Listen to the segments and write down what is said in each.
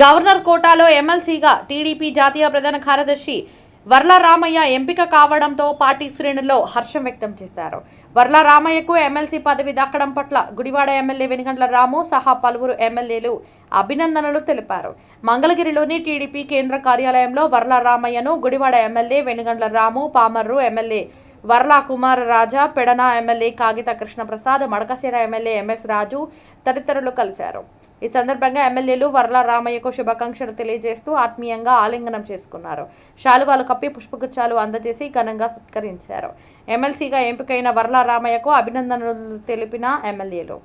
Governor కోటాలో ఎమ్మెల్సీగా TDP జాతీయ ప్రధాన కార్యదర్శి వర్ల రామయ్య ఎంపిక కావడంతో పార్టీ శ్రేణుల్లో హర్షం వ్యక్తం చేశారు. వర్ల రామయ్యకు ఎమ్మెల్సీ పదవి దక్కడం పట్ల గుడివాడ ఎమ్మెల్యే వెనుగండ్ల రాము సహా పలువురు ఎమ్మెల్యేలు అభినందనలు తెలిపారు. మంగళగిరిలోని టీడీపీ కేంద్ర కార్యాలయంలో వర్ల రామయ్యను గుడివాడ ఎమ్మెల్యే వెనుగండ్ల రాము, పామర్రు ఎమ్మెల్యే వర్ల కుమార్ రాజా, పెడన ఎమ్మెల్యే కాగిత కృష్ణప్రసాద్, మడకశిర ఎమ్మెల్యే ఎంఎస్ రాజు తదితరులు కలిశారు. ఈ సందర్భంగా ఎమ్మెల్యేలు వర్ల రామయ్యకు శుభాకాంక్షలు తెలియజేస్తూ ఆత్మీయంగా ఆలింగనం చేసుకున్నారు. శాలువాలు కప్పి పుష్పగుచ్చాలు అందజేసి ఘనంగా సత్కరించారు. ఎమ్మెల్సీగా ఎంపికైన వర్ల రామయ్యకు అభినందనలు తెలిపిన ఎమ్మెల్యేలు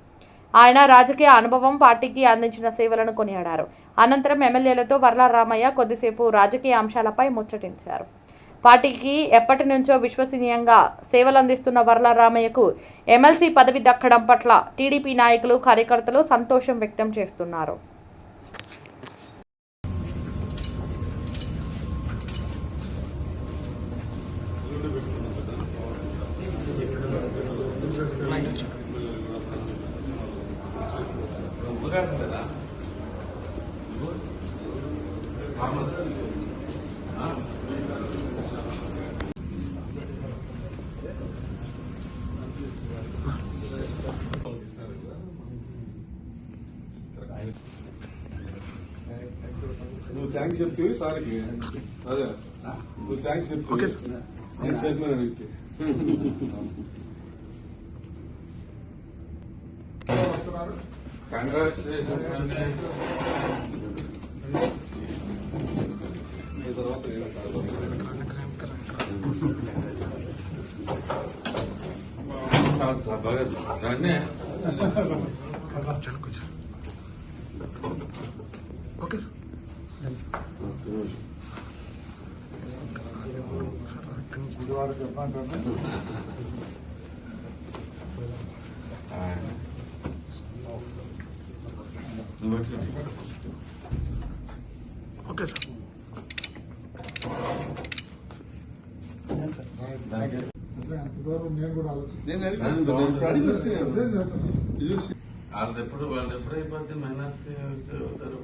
ఆయన రాజకీయ అనుభవం, పార్టీకి అందించిన సేవలను కొనియాడారు. అనంతరం ఎమ్మెల్యేలతో వర్ల రామయ్య కొద్దిసేపు రాజకీయ అంశాలపై ముచ్చటించారు. పార్టీకి ఎప్పటి నుంచో విశ్వసనీయంగా సేవలందిస్తున్న వర్ల రామయ్యకు ఎమ్మెల్సీ పదవి దక్కడం పట్ల టీడీపీ నాయకులు, కార్యకర్తలు సంతోషం వ్యక్తం చేస్తున్నారు. నువ్వు థ్యాంక్స్ చెప్తే సార్కి అదే నువ్వు థ్యాంక్స్ చెప్తే నేను చైర్మన్ అడిగితే ఓకే ఓకే సార్. వాళ్ళెప్పుడు అయిపోతే మెహనత్ అవుతారు.